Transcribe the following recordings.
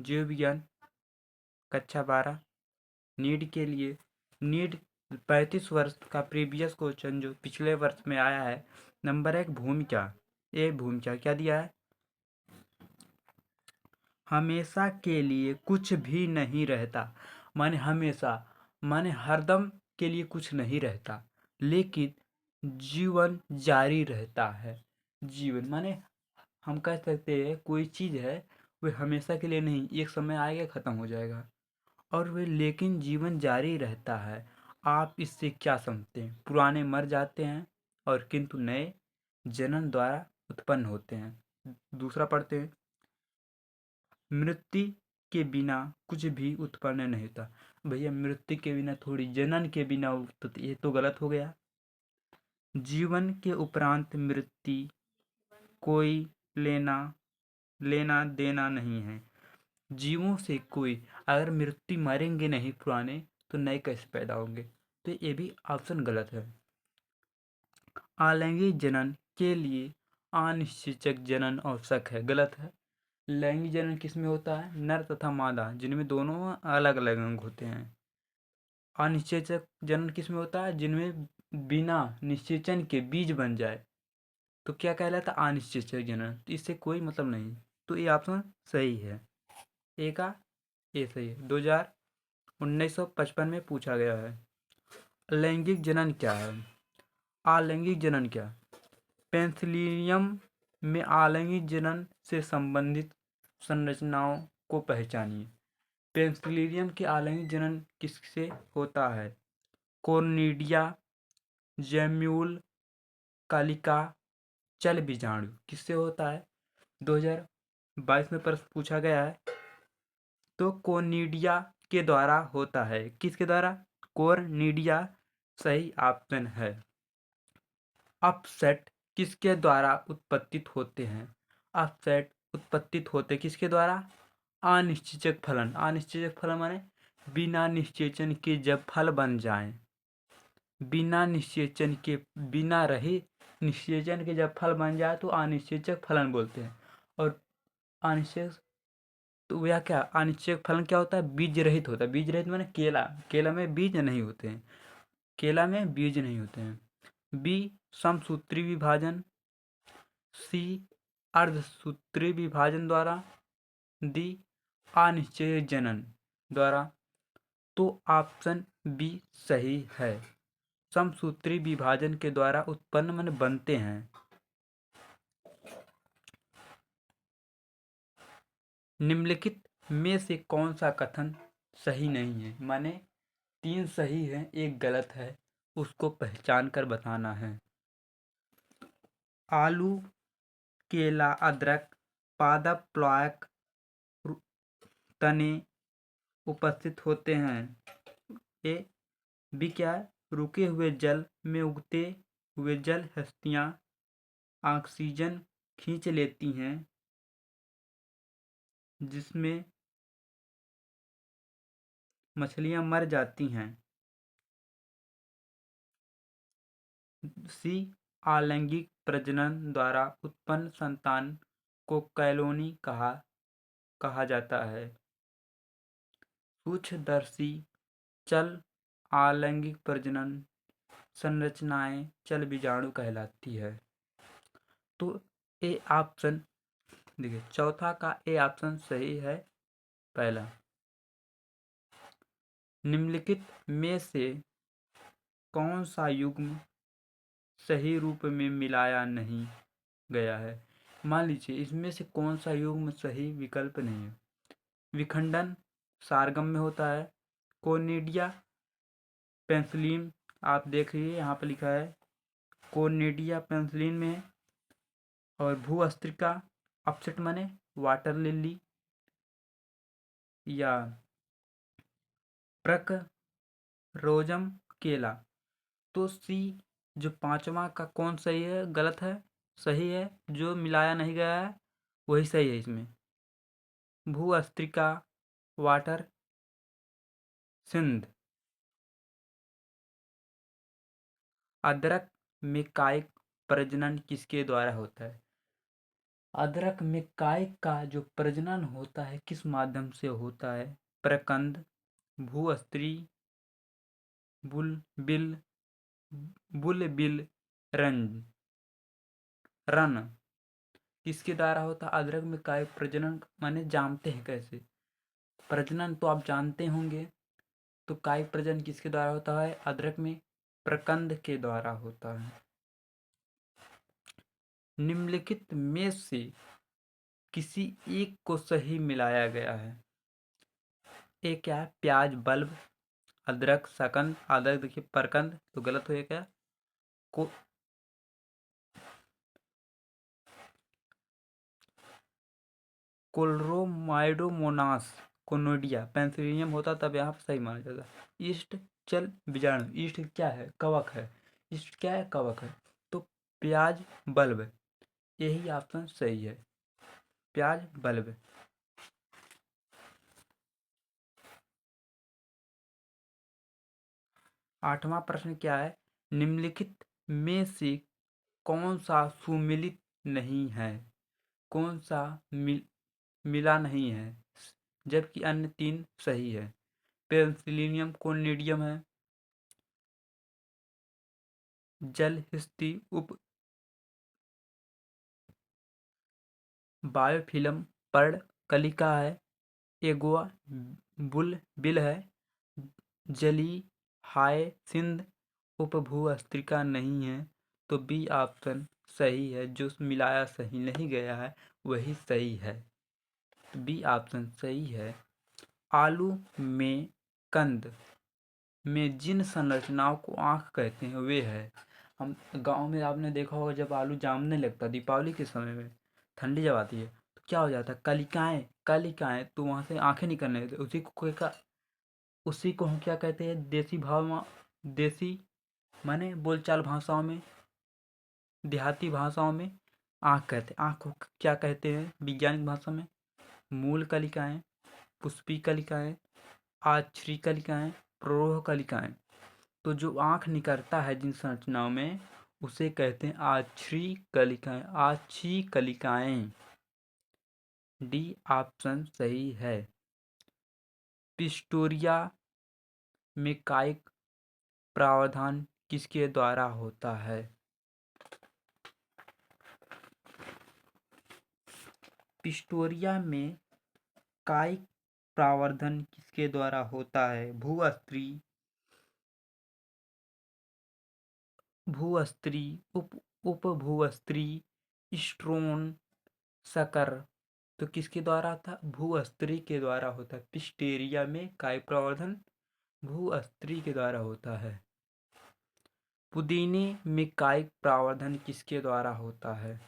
जीव विज्ञान कक्षा 12 नीट के लिए। नीट 35 वर्ष का प्रीवियस क्वेश्चन जो पिछले वर्ष में आया है। नंबर 1 भूमिका। भूमिका क्या दिया है? हमेशा के लिए कुछ भी नहीं रहता। माने हमेशा, माने हरदम के लिए कुछ नहीं रहता, लेकिन जीवन जारी रहता है। जीवन माने हम कह सकते हैं कोई चीज़ है वह हमेशा के लिए नहीं, एक समय आएगा ख़त्म हो जाएगा, और वे लेकिन जीवन जारी रहता है। आप इससे क्या समझते हैं? पुराने मर जाते हैं और किंतु नए जन्म द्वारा उत्पन्न होते हैं। दूसरा पढ़ते हैं, मृत्यु के बिना कुछ भी उत्पन्न नहीं होता। भैया मृत्यु के बिना थोड़ी, जनन के बिना तो ये तो गलत हो गया। जीवन के उपरांत मृत्यु कोई लेना लेना देना नहीं है। जीवों से कोई, अगर मृत्यु मरेंगे नहीं पुराने तो नए कैसे पैदा होंगे? तो ये भी ऑप्शन गलत है। अलैंगिक जनन के लिए अनिश्चयक जनन आवश्यक है, गलत है। लैंगिक जनन किसमें होता है? नर तथा मादा, जिनमें दोनों अलग अलग अंग होते हैं। अनिश्चयक जनन किसमें होता है? जिनमें बिना निषेचन के बीज बन जाए तो क्या कहलाता है? अनिश्चयक जनन। इससे कोई मतलब नहीं, तो ये ऑप्शन सही है। ए का ए सही है। 1955 में पूछा गया है। लैंगिक जनन क्या है? अलैंगिक जनन क्या? पेंसिलियम में अलैंगिक जनन से संबंधित संरचनाओं को पहचानिए। पेंसिलियम के अलैंगिक जनन किससे होता है? कोर्निडिया, जैम्यूल, कालिका, चल बीजाणु किससे होता है? 2022 में प्रश्न पूछा गया है। तो कोर्निडिया के द्वारा होता है। किसके द्वारा? कोर्निडिया सही ऑप्शन है। अपसेट किसके द्वारा उत्पत्तित होते हैं? अपसेट उत्पत्तित होते किसके द्वारा? अनिश्चयक फलन। अनिश्चयक फलन माने बिना निषेचन के जब फल बन जाएं, बिना निषेचन के, बिना रहे निषेचन के जब फल बन जाए तो अनिश्चयक फलन बोलते हैं। और अनिश्चय तो यह क्या, अनिश्चयक फलन क्या होता है? बीज रहित होता है। बीज रहित माने केला, केला में बीज नहीं होते हैं, केला में बीज नहीं होते हैं। बी समसूत्री विभाजन, सी अर्धसूत्री विभाजन द्वारा, डी अनिश्चय जनन द्वारा। तो ऑप्शन बी सही है। समसूत्री विभाजन के द्वारा उत्पन्न माने बनते हैं। निम्नलिखित में से कौन सा कथन सही नहीं है? माने 3 सही है, 1 गलत है, उसको पहचान कर बताना है। आलू, केला, अदरक, पादप प्लॉयक तने उपस्थित होते हैं। ए बी क्या है? रुके हुए जल में उगते हुए जल हस्तियां ऑक्सीजन खींच लेती हैं, जिसमें मछलियां मर जाती हैं। सी अलैंगिक प्रजनन द्वारा उत्पन्न संतान को कॉलोनी कहा जाता है। सूक्ष्मदर्शी चल अलैंगिक प्रजनन संरचनाएं चल बीजाणु कहलाती है। तो ए ऑप्शन देखिए, चौथा का ए ऑप्शन सही है। पहला, निम्नलिखित में से कौन सा युग्म सही रूप में मिलाया नहीं गया है? मान लीजिए इसमें से कौन सा युग्म सही विकल्प नहीं है? विखंडन सारगम में होता है। कोर्निडिया पेंसिलिन, आप देखिए यहाँ पर लिखा है कोर्निडिया पेंसिलिन में है। और भूअस्त्रिका अपसेट माने वाटर लिली या प्रकरोजम केला। तो सी जो पांचवा का कौन सही है? गलत है। सही है, जो मिलाया नहीं गया है वही सही है इसमें। भूअस्त्रिका वाटर सिंध। अदरक में कायिक प्रजनन किसके द्वारा होता है? अदरक में कायिक का जो प्रजनन होता है किस माध्यम से होता है? प्रकंद, भूस्त्री, बुलबिल, बुलबिल रन किसके द्वारा होता है? अदरक में कायिक प्रजनन माने जानते हैं कैसे? प्रजनन तो आप जानते होंगे। तो कायिक प्रजनन किसके द्वारा होता है? अदरक में प्रकंद के द्वारा होता है। निम्नलिखित में से किसी एक को सही मिलाया गया है। एक क्या है? प्याज बल्ब, अदरक शकंद, अदरक देखिए प्रकंद, तो गलत हो क्या? को कोलरोमाइडोमोनास कोनोडिया पेंसिलियम होता तब यहाँ पर सही माना जाता। ईस्ट चल बीजाणु, ईस्ट क्या है? कवक है। ईस्ट क्या है? कवक है। तो प्याज बल्ब, यही ऑप्शन सही है, प्याज बल्ब। 8वां प्रश्न क्या है? निम्नलिखित में से कौन सा सुमिलित नहीं है? कौन सा मिला नहीं है जबकि अन्य 3 सही है? पेंसिलिनियम कोनिडियम है, जलहस्ती उप बायोफिल्म पर्ण कलिका है, एगोआ बुलबिल है, जली हायसिंथ उपभूअस्त्रिका नहीं है। तो बी ऑप्शन सही है, जो मिलाया सही नहीं गया है वही सही है। तो बी ऑप्शन सही है। आलू में कंद में जिन संरचनाओं को आँख कहते हैं वे है। हम गांव में आपने देखा होगा जब आलू जामने लगता दीपावली के समय में, ठंडी जब आती है तो क्या हो जाता है? कलिकाएं कलिकाएं, तो वहां से आंखें निकलने लगती, उसी को हम क्या कहते हैं? देसी भाव में, देसी माने बोलचाल भाषाओं में, देहाती भाषाओं में आँख कहते हैं। आँख को क्या कहते हैं वैज्ञानिक भाषा में? मूल कलिकाएं, पुष्पी कलिकाएं, आछ्री कलिकाएं, प्ररोह कलिकाएं। तो जो आँख निकलता है जिन संरचनाओं में उसे कहते हैं आछ्री कलिकाएं, आछी कलिकाएं। डी ऑप्शन सही है। पिस्टोरिया में कायिक प्रावधान किसके द्वारा होता है? पिस्टोरिया में कायिक प्रावर्धन किसके द्वारा होता है? भूस्त्री, उपभूस्त्री, स्ट्रोन, शकर। तो किसके द्वारा था? भूस्त्री के द्वारा होता है। पिस्टेरिया में कायिक प्रवर्धन भूस्त्री के द्वारा होता है। पुदीने में कायिक प्रावर्धन किसके द्वारा होता है?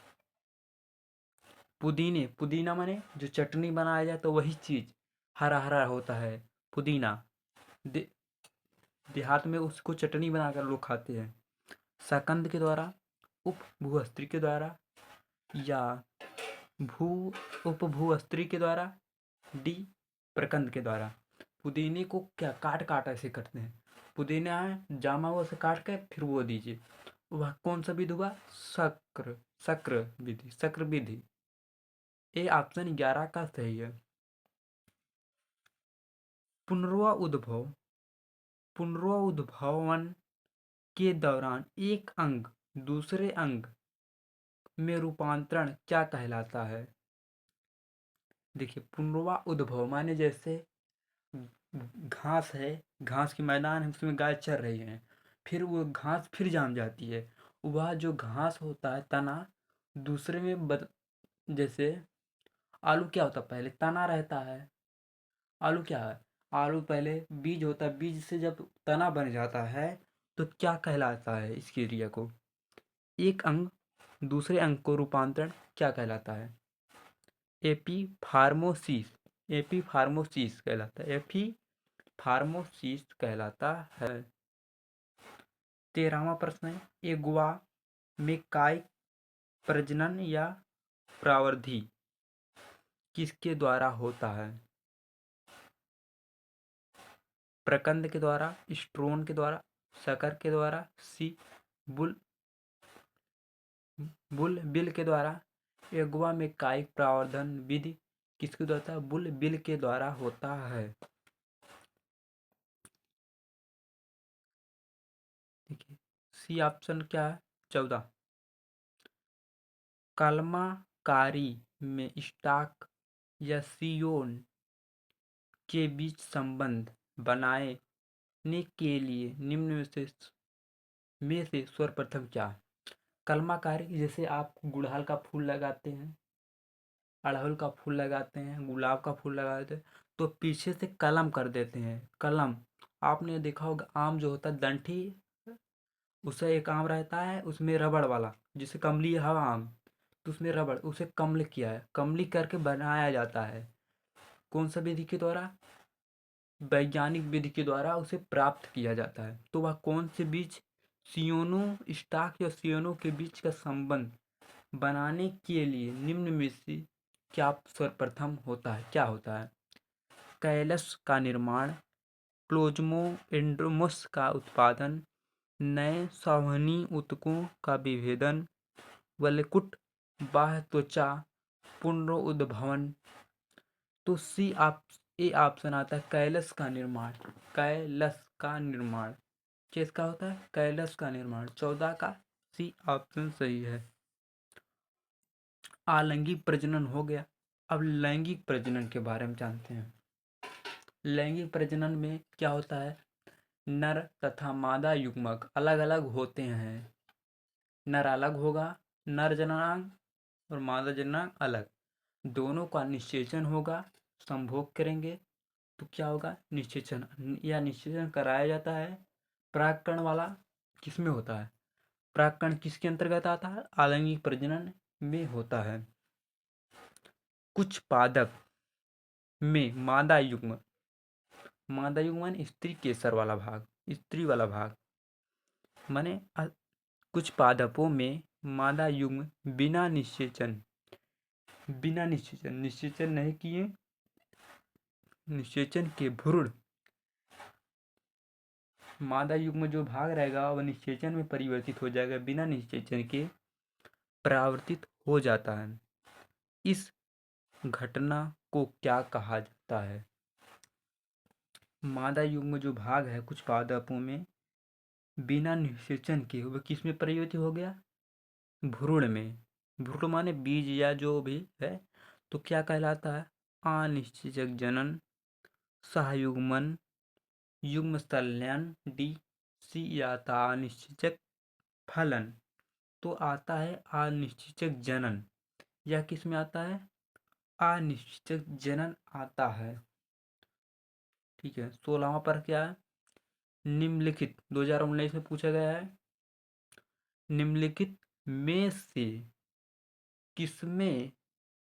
पुदीना माने जो चटनी बनाया जाए तो वही चीज हरा हरा होता है पुदीना। दे, देहात में उसको चटनी बनाकर लोग खाते हैं। शकंद के द्वारा, उपभूस्त्री के द्वारा, या भू उपभूस्त्री के द्वारा, डी प्रकंद के द्वारा। पुदीने को क्या काट काट ऐसे करते हैं, पुदीना है जामा हुआ से काट के फिर वो दीजिए, वह कौन सा विधि हुआ? शक्र विधि। ए ऑप्शन 11 का सही है। पुनरुद्भवन के दौरान एक अंग दूसरे अंग में रूपांतरण क्या कहलाता है? देखिए पुनरुद्भव माने जैसे घास है, घास के मैदान है उसमें गाय चर रही है, फिर वो घास फिर जाम जाती है, वह जो घास होता है तना दूसरे में जैसे आलू क्या होता है? पहले तना रहता है। आलू क्या है? आलू पहले बीज होता है, बीज से जब तना बन जाता है तो क्या कहलाता है इस क्रिया को? एक अंग दूसरे अंग को रूपांतरण क्या कहलाता है? एपी फार्मोसिस, एपी फार्मोसिस कहलाता है, एपी फार्मोसिस कहलाता है। 13वां प्रश्न है, एगुआ में कायिक प्रजनन या प्रावृद्धि किसके द्वारा होता है? प्रकंद के द्वारा, स्ट्रोन के द्वारा, शकर के द्वारा, सी बुल बुलबिल के द्वारा, एगुआ में कायिक प्रवर्धन विधि किसके द्वारा होता है? बुल बिल के द्वारा होता है। देखिए सी ऑप्शन क्या है? 14। कलमाकारी में स्टॉक या सियोन के बीच संबंध बनाने के लिए निम्न में से सर्वप्रथम क्या है? कलमाकारी, जैसे आप गुड़हल का फूल लगाते हैं, अड़हुल का फूल लगाते हैं, गुलाब का फूल लगाते हैं, तो पीछे से कलम कर देते हैं। कलम, आपने देखा होगा आम जो होता है डंठी, उससे एक आम रहता है उसमें रबड़ वाला, जिसे कमली हवा आम, तो उसमें रबड़, उसे कमल किया है, कमली करके बनाया जाता है। कौन सा विधि के द्वारा? वैज्ञानिक विधि के द्वारा उसे प्राप्त किया जाता है। तो वह कौन से बीज? सियोनो, स्टॉक या सियोनो के बीच का संबंध बनाने के लिए निम्न में से क्या सर्वप्रथम होता है? क्या होता है? कैलस का निर्माण, प्लाज्मोएंड्रोमस का उत्पादन, नए संवहनी ऊतकों का विभेदन, वल्कुट बाह्य त्वचा पुनरुद्भवन। तो सी आप ए ऑप्शन आता है कैलस का निर्माण। कैलस का निर्माण किसका होता है? कैलस का निर्माण। 14 का सी ऑप्शन सही है। आलैंगिक प्रजनन हो गया। अब लैंगिक प्रजनन के बारे में जानते हैं। लैंगिक प्रजनन में क्या होता है? नर तथा मादा युग्मक अलग अलग होते हैं। नर अलग होगा, नर जननांग, और मादा जननांग अलग। दोनों का निषेचन होगा, संभोग करेंगे तो क्या होगा? निषेचन। या निषेचन कराया जाता है। परागकण वाला किसमें होता है? परागकण किसके अंतर्गत आता है? आलैंगिक प्रजनन में होता है। कुछ पादप में मादा युग्म, मादा युग्म माने स्त्री केसर वाला भाग, स्त्री वाला भाग माने कुछ पादपों में मादा युग्म बिना निषेचन, निषेचन नहीं किए, निषेचन के भ्रूण, मादा युग्म जो भाग रहेगा वह निषेचन में परिवर्तित हो जाएगा, बिना निषेचन के परावर्तित हो जाता है। इस घटना को क्या कहा जाता है? मादा युग्म जो भाग है कुछ पादपों में बिना निषेचन के वह किस में परिवर्तित हो गया? भ्रूण में। भ्रूण माने बीज या जो भी है, तो क्या कहलाता है? अनिषेचक जनन, सहयुग्मन, युग्म संलयन, डी सी आता अनिषेचक फलन। तो आता है अनिषेचक जनन। यह किस में आता है? अनिषेचक जनन आता है। ठीक है। 16वां पर क्या है? निम्नलिखित 2019 में पूछा गया है, निम्नलिखित में से किसमें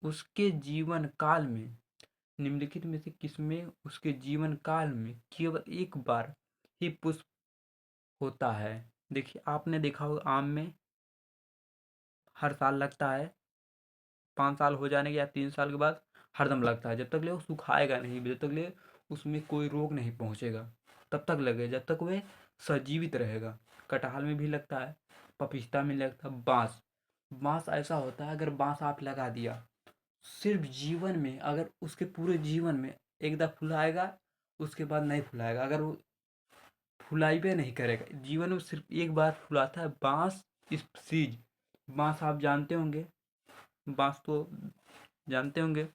उसके जीवन काल में, निम्नलिखित में से किसमें उसके जीवन काल में केवल एक बार ही पुष्प होता है? देखिए आपने देखा होगा आम में हर साल लगता है, 5 साल हो जाने के या 3 साल के बाद हरदम लगता है। जब तक ले वो सुखाएगा नहीं, जब तक ले उसमें कोई रोग नहीं पहुंचेगा तब तक लगे, जब तक वह सजीवित रहेगा। कटहल में भी लगता है, पपीता में लगता है। बांस, बांस ऐसा होता है अगर बांस आप लगा दिया, सिर्फ जीवन में, अगर उसके पूरे जीवन में एक दफा फुलाएगा उसके बाद नहीं फुलाएगा। अगर वो फुलाइबे नहीं करेगा, जीवन में सिर्फ एक बार फुलाता है। बांस स्पीसीज, बांस आप जानते होंगे, बांस तो जानते होंगे।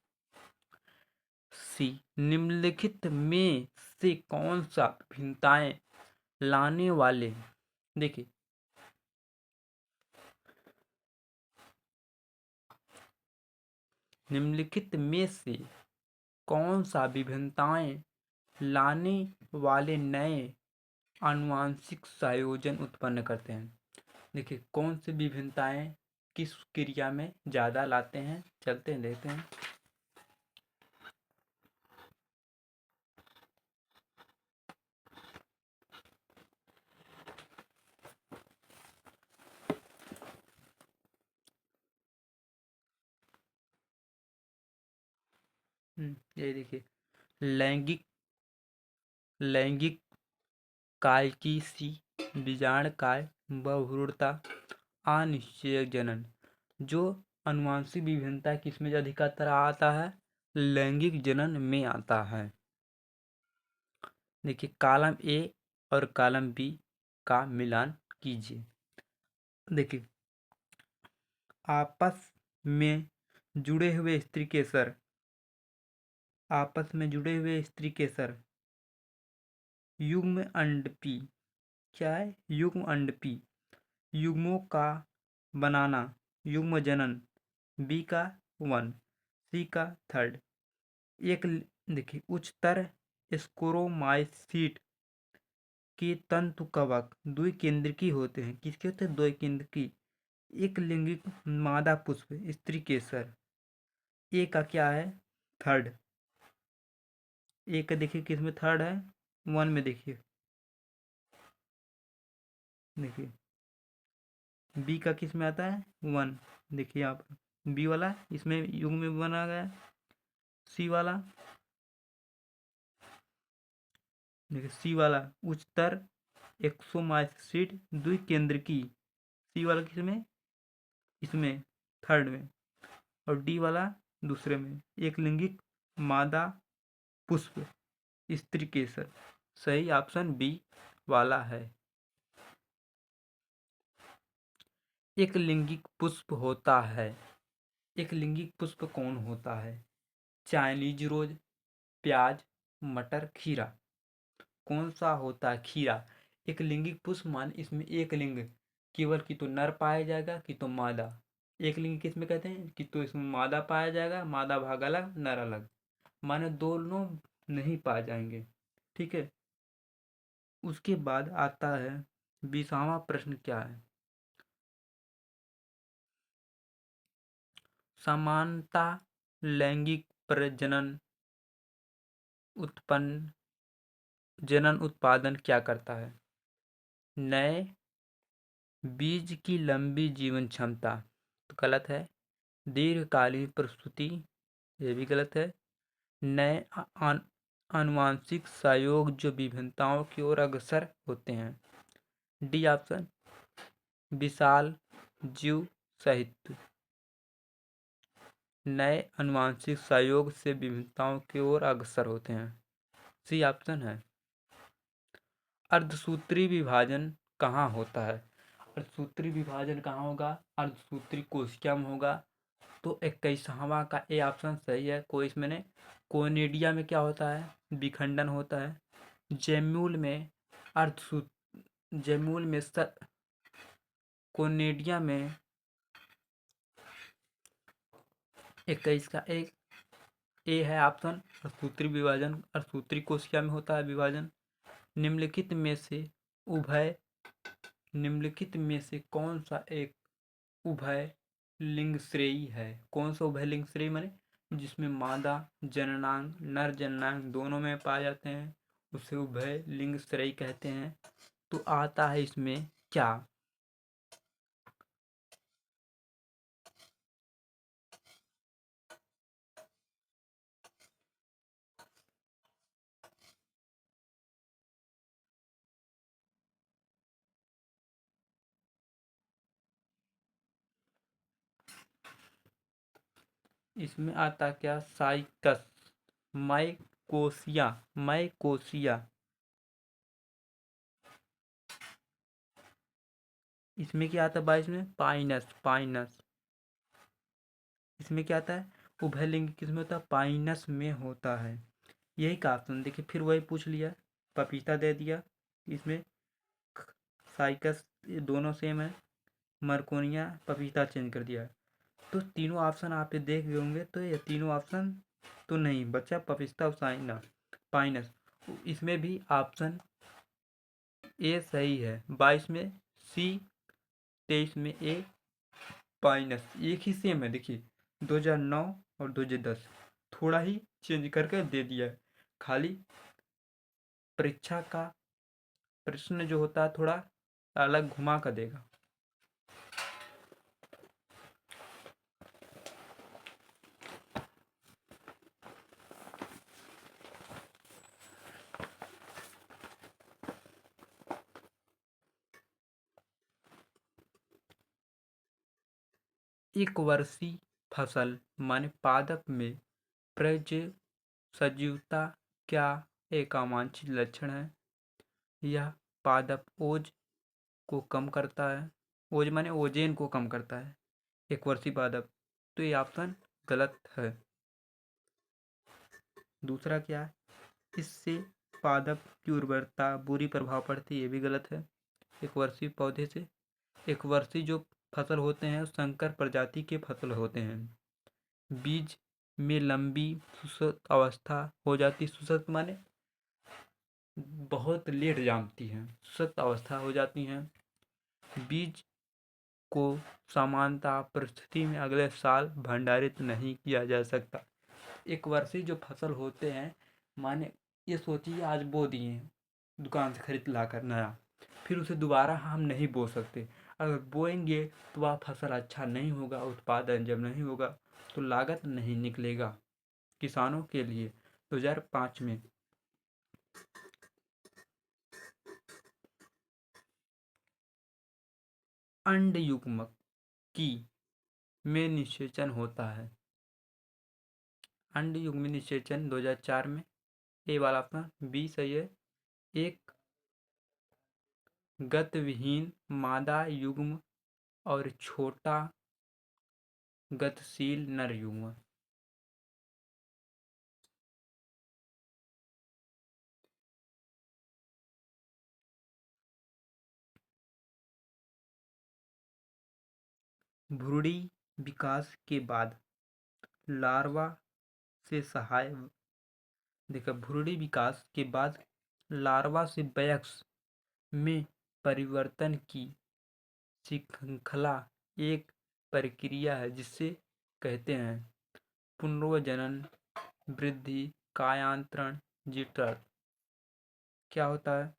सी निम्नलिखित में से कौन सा भिन्नताएं लाने वाले, देखिए निम्नलिखित में से कौन सा विभिन्नताएं लाने वाले नए आनुवांशिक संयोजन उत्पन्न करते हैं? देखिए कौन सी विभिन्नताएं किस क्रिया में ज़्यादा लाते हैं, चलते हैं देखते हैं। ये देखिए लैंगिक, लैंगिक काय की सी, बीजांड काय, बहुरूढ़ता, अनिश्चय जनन। जो आनुवांशिक विभिन्नता किसमें अधिकतर आता है? लैंगिक जनन में आता है। देखिए कॉलम ए और कॉलम बी का मिलान कीजिए। देखिए आपस में जुड़े हुए स्त्री केसर, आपस में जुड़े हुए स्त्री केसर युग्म अंडपी, क्या है? युग्म अंडपी, युग्मों का बनाना, युग्म जनन, बी का 1, सी का 3। एक देखिए उच्चतर स्क्रोमाइसीट के तंतु कवक द्विकेंद्रकी होते हैं। किसके होते हैं? द्विकेंद्रकी। एक लिंगिक मादा पुष्प स्त्री केसर, ए का क्या है? 3। ए का देखिए किस में 3 है? 1 में देखिए बी का किस में आता है? 1। देखिए यहाँ पर बी वाला इसमें युग्म में बना गया। सी वाला देखिए, सी वाला उच्चतर एक्सोमाइसीट द्विकेंद्रकी, सी वाला किस में? इसमें 3rd में। और डी वाला दूसरे में, एक लिंगिक मादा पुष्प स्त्री केसर। सही ऑप्शन बी वाला है। एक लिंगिक पुष्प होता है। एक लिंगिक पुष्प कौन होता है? चाइनीज रोज, प्याज, मटर, खीरा। कौन सा होता है? खीरा। एक लिंगिक पुष्प मान इसमें एक लिंग केवल कि तो नर पाया जाएगा कि तो मादा। एक लिंग किस में कहते हैं? कि तो इसमें मादा पाया जाएगा, मादा भाग अलग नर अलग, माने दोनों नहीं पाए जाएंगे। ठीक है। उसके बाद आता है 20वां प्रश्न, क्या है? समानता लैंगिक प्रजनन जनन उत्पादन क्या करता है? नए बीज की लंबी जीवन क्षमता, तो गलत है। दीर्घकालीन प्रस्तुति, ये भी गलत है। नए आनुवांशिक सहयोग जो विभिन्नताओं की ओर अग्रसर होते हैं। डी ऑप्शन विशाल जीव सहित। नए आनुवांशिक सहयोग से विभिन्नताओं की ओर अग्रसर होते हैं। सी ऑप्शन है। अर्धसूत्री विभाजन कहाँ होता है? अर्धसूत्री विभाजन कहाँ होगा? अर्धसूत्री कोशिका में होगा। तो 21वां का ए ऑप्शन सही है। कोई इसमें नहीं। कोनिडिया में क्या होता है? विखंडन होता है। जेम्यूल में जेम्यूल में कोनिडिया में 21 का एक ए है ऑप्शन। अर्धसूत्री विभाजन अर्धसूत्री कोशिका में होता है विभाजन। निम्नलिखित में से कौन सा एक उभय लिंग श्रेयी है? कौन सा उभय लिंग श्रेयी माने जिसमें मादा जननांग नर जननांग दोनों में पाए जाते हैं, उसे उभय लिंग श्रेयी कहते हैं। तो आता है इसमें क्या? इसमें आता क्या? साइकस, माइकोसिया। इसमें क्या आता है? 22 में पाइनस। इसमें क्या आता है? उभय लिंग किसमें होता है? पाइनस में होता है। यही का ऑप्शन देखिए, फिर वही पूछ लिया, पपीता दे दिया। इसमें साइकस ये दोनों सेम है, मरकोनिया पपीता चेंज कर दिया। तो तीनों ऑप्शन आप देख गए होंगे, तो ये तीनों ऑप्शन तो नहीं बचा, पपिस्ता और पाइनस। इसमें भी ऑप्शन ए सही है। 22 में सी, 23 में ए पाइनस। एक ही सेम है देखिए, 2009 और 2010 थोड़ा ही चेंज करके दे दिया है। खाली परीक्षा का प्रश्न जो होता है थोड़ा अलग घुमा कर देगा। एक वर्षीय फसल माने पादप में सजीवता क्या एक अवांछित लक्षण है? यह पादप ओज को कम करता है। ओज माने ओजेन को कम करता है एक वर्षीय पादप। तो ये ऑप्शन गलत है। दूसरा क्या है? इससे पादप की उर्वरता बुरी प्रभाव पड़ती है, ये भी गलत है एक वर्षीय पौधे से। एक वर्षीय जो फसल होते हैं संकर प्रजाति के फसल होते हैं। बीज में लंबी सुसत अवस्था हो जाती। सुसत माने बहुत लेट जामती हैं, सुसत अवस्था हो जाती हैं। बीज को सामान्यतः परिस्थिति में अगले साल भंडारित नहीं किया जा सकता। एक वर्षीय जो फसल होते हैं माने ये सोचिए आज बो दिए दुकान से खरीद ला कर नया, फिर उसे दोबारा हम नहीं बो सकते। अगर बोएंगे तो वह फसल अच्छा नहीं होगा, उत्पादन जब नहीं होगा तो लागत नहीं निकलेगा किसानों के लिए। 2005 में अंड युग्मक की में निषेचन होता है। अंड युग्म निषेचन 2004 में। ए वाला ऑप्शन बी सही है। एक गतविहीन मादा युग्म और छोटा गतिशील नर युग्म। भ्रूणी विकास के बाद लार्वा से सहाय देखो भ्रूणी विकास के बाद लार्वा से वयस्क में परिवर्तन की श्रृंखला एक प्रक्रिया है जिसे कहते हैं पुनर्जनन, वृद्धि, कायांतरण, जिटर। क्या होता है?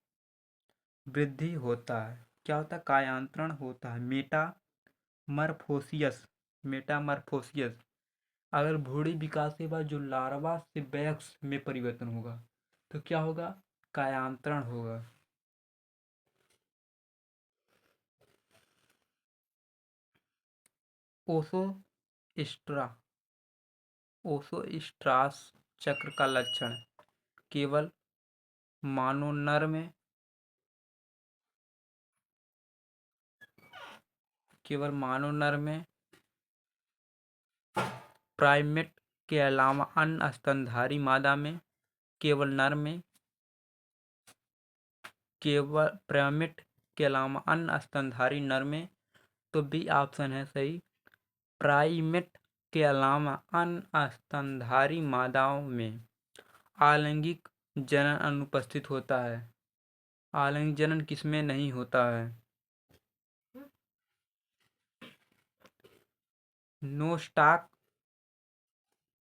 वृद्धि होता है। क्या होता है? कायांतरण होता है। मेटामरफोसियस। अगर भ्रूणी विकास के बाद जो लार्वा से वयस्क में परिवर्तन होगा तो क्या होगा? कायांतरण होगा। ओसोस्ट्रास चक्र का लक्षण केवल मानव नर में प्राइमेट के अलावा अन्य स्तनधारी मादा में, केवल नर में, केवल प्राइमेट के अलावा अन्य स्तनधारी नर में। तो बी ऑप्शन है सही। प्राइमेट के अलावा अन्य स्तनधारी मादाओं में आलैंगिक जनन अनुपस्थित होता है। आलैंगिक जनन किसमें नहीं होता है? नो स्टॉक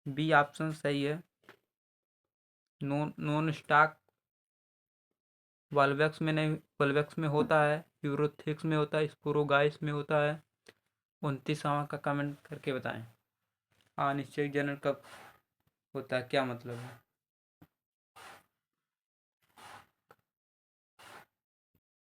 बी ऑप्शन सही है। नॉन स्टॉक वल्वेक्स में नहीं, वल्वेक्स में होता है, यूरोथिक्स में होता है, स्पोरोगाइस में होता है। 29वां का कमेंट करके बताएं। अनिश्चित जनन कब होता है, क्या मतलब है?